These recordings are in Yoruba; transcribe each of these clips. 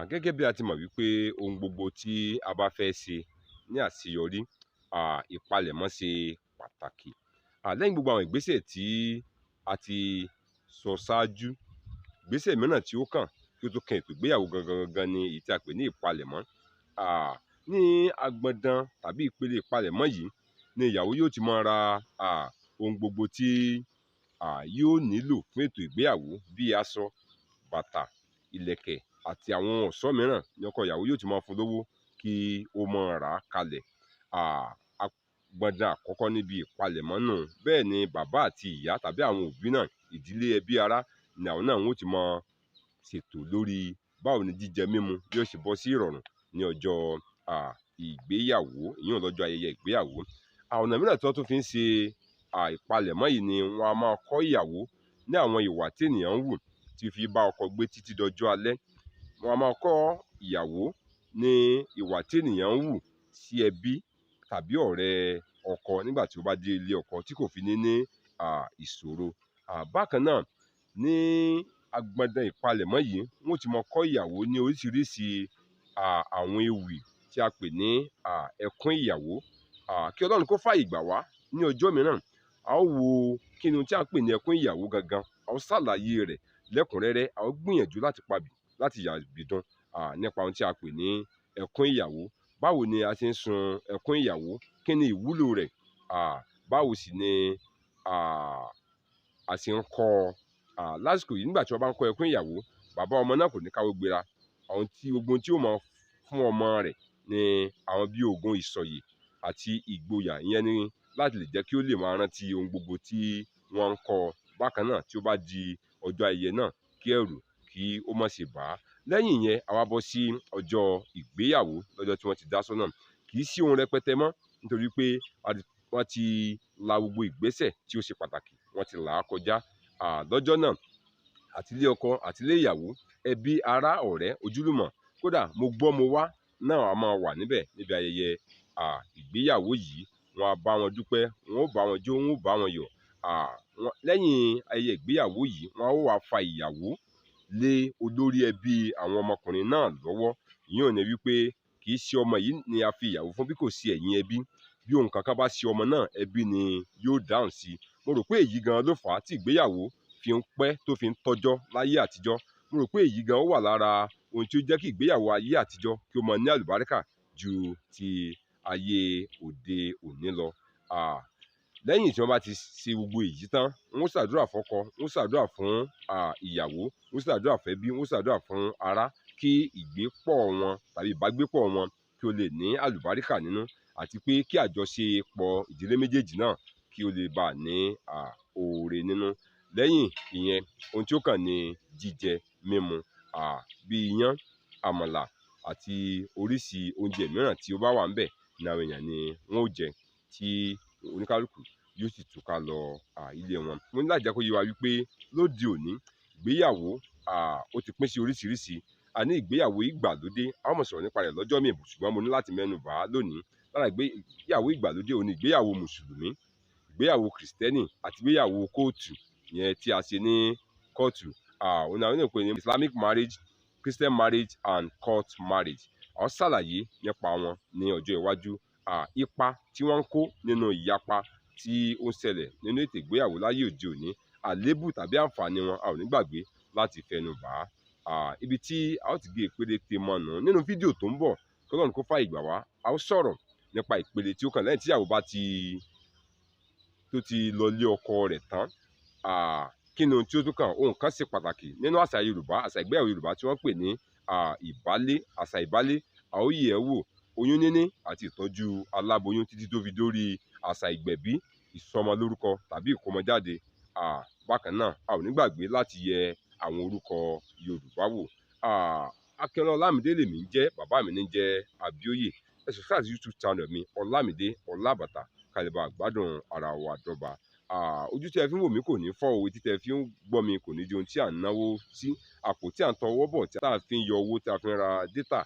Gẹ́gẹ́ bí a ti mọ̀ wípé ohun gbogbo tí a bá fẹ́ ṣe ní àṣeyọrí, ìpalẹ̀mọ́ ṣe pàtàkì. Lẹ́yìn gbogbo àwọn ìgbésẹ̀ tí a ti sọ ṣáájú, ìgbésẹ̀ mìíràn tí ó kàn kí ó tó kan ètò ìgbéyàwó gangan ni èyí tí a pè ní ìpalẹ̀mọ́. Ní agbọndan tàbí ìpele ìpalẹ̀mọ́ yìí ni ìyàwó yóò ti máa ra ohun gbogbo tí yóò nílò fún ètò ìgbéyàwó bíi aṣọ, bàtà, ìlẹ̀kẹ̀ àti àwọn ọ̀ṣọ́ mìíràn ní ọkọ ìyàwó yóò ti máa fún lówó kí ó máa rà á kalẹ̀. Agbọndan àkọ́kọ́ níbi ìpalẹ̀mọ́ náà. Bẹ́ẹ̀ ni bàbá àti ìyá tàbí àwọn òbí náà, ìdílé ẹbí ará ni àwọn náà wọ́n ti máa ṣètò lórí báwo ni jíjẹ mímu bí ó ṣe bọ́ sí ìrọ̀rùn ní ọjọ́ ìgbéyàwó, ìyẹn lọ́jọ́ ayẹyẹ ìgbéyàwó. Ọ̀nà mìíràn tí wọ́n tún fi ń ṣe ìpalẹ̀mọ́ yìí ni wọ́n á máa kọ́ ìyàwó ní àwọn ìwà tí ènìyàn ń wù tí fi bá ọkọ gbé títí dọjọ́ alẹ́. Wọ́n á máa kọ́ ìyàwó ní ìwà tí ènìyàn ń wù sí ẹbí tàbí ọ̀rẹ́ ọkọ nígbà tí ó bá dé ilé ọkọ tí kò fi ní ìṣòro. Bákan náà, ní agbọndan ìpalẹ̀mọ́ yìí, wọ́n ti máa kọ́ ìyàwó ní oríṣiríṣi àwọn ewì tí a pè ní ẹkún ìyàwó. Kí Ọlọ́run kó fààyè gbà wá ní ọjọ́ mìíràn, a ó wo kí ni ohun tí a ń pè ní ẹkún ìyàwó gangan, a ó ṣàlàyé rẹ̀ lẹ́kùnrẹ́rẹ́, a ó gbìyànjú láti yàbìdún nípa ohun tí a pè ní ẹkún ìyàwó. Báwo ni a ṣe ń sun ẹkún ìyàwó? Kí ni ìwúlò rẹ̀? Báwo sì ni a ṣe ń kọ́ ọ? Lásìkò yìí nígbà tí wọ́n bá ń kọ́ ẹkún ìyàwó, bàbá ọmọ náà kò ní káwọ́ gbéra. Gbogbo ohun tí ó máa fún ọmọ rẹ̀ ni àwọn bí ògùn ìsọ̀yè àti ìgboyà, ìyẹn ni láti lè jẹ́ kí ó lè máa rántí ohun gbogbo tí wọ́n ń kọ́ ọ. Bákan náà, tí ó bá di ọjọ́ ayẹyẹ náà, kí ẹ̀rù kí ó má ṣe bà á. Lẹ́yìn ìyẹn, a wá bọ́ sí ọjọ́ ìgbéyàwó, lọ́jọ́ tí wọ́n ti dá sọ́nà. Kì í sí ohun rẹpẹtẹ mọ́ nítorí pé wọ́n ti la gbogbo ìgbésẹ̀ tí ó ṣe pàtàkì, wọ́n ti là á kọjá. Lọ́jọ́ náà, àti ilé ọkọ àti ilé ìyàwó, ẹbí, ará, ọ̀rẹ́, ojúlùmọ̀, kódà mo gbọ́ mo wá náà a máa wà níbẹ̀ níbi ayẹyẹ ìgbéyàwó yìí. Wọ́n á bá wọn dúpẹ́, wọ́n ó bá wọn jó, wọ́n ó bá wọn yọ̀. Lẹ́yìn ayẹyẹ ìgbéyàwó yìí, wọ́n á wá fa ìyàwó lé olórí ẹbí àwọn ọmọkùnrin náà lọ́wọ́. Ìyẹn ò ní wípé kì í ṣe ọmọ yìí ni a fi ìyàwó fún bí kò sí ẹ̀yin ẹbí. Bí ohun kankan bá ṣe ọmọ náà, ẹbí ni yóò dáhùn sí i. Mo rò pé èyí gan ló fà á tí ìgbéyàwó fi ń pẹ́ tó fi ń tọ́jọ́ láyé àtijọ́. Mo rò pé èyí gan ó wà lára ohun tí ó jẹ́ kí ìgbéyàwó ayé àtijọ́ kí ó máa ní àlùbáríkà ju ti ayé òde òní lọ. Lẹ́yìn tí wọ́n bá ti ṣe gbogbo èyí tán, wọ́n ṣàdúrà fọ́kọ, wọ́n ṣàdúrà fún ìyàwó, wọ́n ṣàdúrà fẹ́bí, wọ́n ṣàdúrà fún ará kí ìgbépọ̀ wọn tàbí ìbágbépọ̀ wọn kí ó lè ní àlùbáríkà nínú, àti pé kí àjọṣepọ̀ ìdílé méjèèjì náà kí ó lè bá ní oore nínú. Lẹ́yìn ìyẹn, ohun tí ó kàn ni jíjẹ mímu, bí iyán, àmàlà àti oríṣi oúnjẹ mìíràn tí ó bá wà ńbẹ̀ ní àwọn èèyàn ni wọ́n ó jẹ tí oníkálùkù yóò sì túká lọ ilé wọn. Mo ní láti jẹ́ kó yé wa wípé lóde òní, ìgbéyàwó ó ti pín sí oríṣiríṣi. A ní ìgbéyàwó ìgbàlódé, a ó máa sọ̀rọ̀ nípa rẹ̀ lọ́jọ́ míì, ṣùgbọ́n mo ní láti mẹ́nu bà á lónìí. Lára ìgbéyàwó ìgbàlódé òun ni ìgbéyàwó mùsùlùmí, ìgbéyàwó kìrìsìtẹ́nì àti ìgbéyàwó kóòtù, ìyẹn tí a ṣe ní kóòtù. Òun ni àwọn ènìyàn pè ní Islamic marriage, Christian marriage and court marriage. A ó ṣàlàyé nípa wọn ní ọjọ́ iwájú. Ipa tí wọ́n ń kó nínú ìyapa tí ó ń ṣẹlẹ̀ nínú ètò ìgbéyàwó láyé òde òní, àléébù tàbí àǹfààní wọn, a ò ní gbàgbé láti fẹnu bà á. Ibi tí a ó ti gé péréte mọ́nu nínú fídíò tó ń bọ̀, kí Ọlọ́run kó fààyè gbà wá, a ó sọ̀rọ̀ nípa ìpele tí ó kàn lẹ́yìn tí ìyàwó bá ti lọ lé ọkọ rẹ̀ tán. Kí ni ohun tí ó tún kàn? Ohun kan ṣe pàtàkì nínú àṣà Yorùbá, àṣà ìgbéyàwó Yorùbá tí wọ́n pè ní ìbálé, àṣà ìbálé. A ó yẹ̀ ẹ́ wò, oyún níní àti ìtọ́jú aláboyún títí tó fi dórí àṣà ìgbẹ̀bí, ìsọmọlórúkọ tàbí ìkómọjáde. Bákan náà, a ò ní gbàgbé láti yẹ àwọn orúkọ Yorùbá wò. Akínọlá Ọlámídé lèmi ń jẹ́, bàbá mi ní jẹ́ Abíóyè. Ẹ subscribe sí YouTube channel mi, Ọlámídé Ọlábàtà, ká lè bá gbádùn ara wa dọ́ba. Ojú tí ẹ fi ń wò mí kò ní fọ́, etí tí ẹ fi ń gbọ́ mi kò ní di ohun tí à ń náwó sí. Àpò tí à ń tọwọ́ bọ̀ tí a fi ń yọ owó tí a fi ń ra dátà,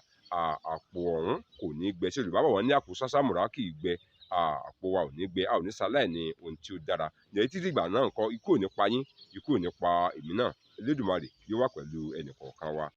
àpò ọ̀hún kò ní gbẹ. Ṣé Yorùbá bọ̀ wọ́n ní àpò ṣáṣámùrà kì í gbẹ. Àpò wa ò ní gbẹ, a ò ní ṣaláì ní ohun tí ó dára. Lẹ́yìn títí ìgbà náà ńkọ́, ikú ò ní pa yín, ikú ò ní pa èmi náà. Elédùmarè yóò wà pẹ̀lú ẹnì kọ̀ọ̀kan wa.